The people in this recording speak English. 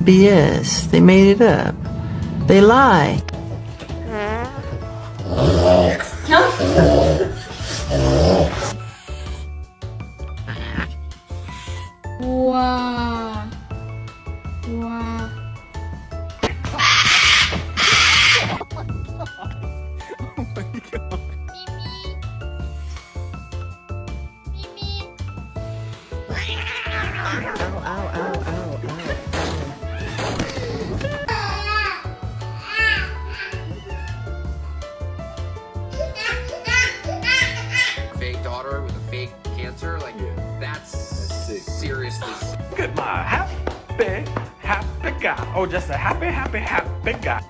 BS. They made it up. They lie. Wow. Wow. Fake daughter with a fake cancer, like that's seriously. Look at my happy guy. Oh, just a happy guy.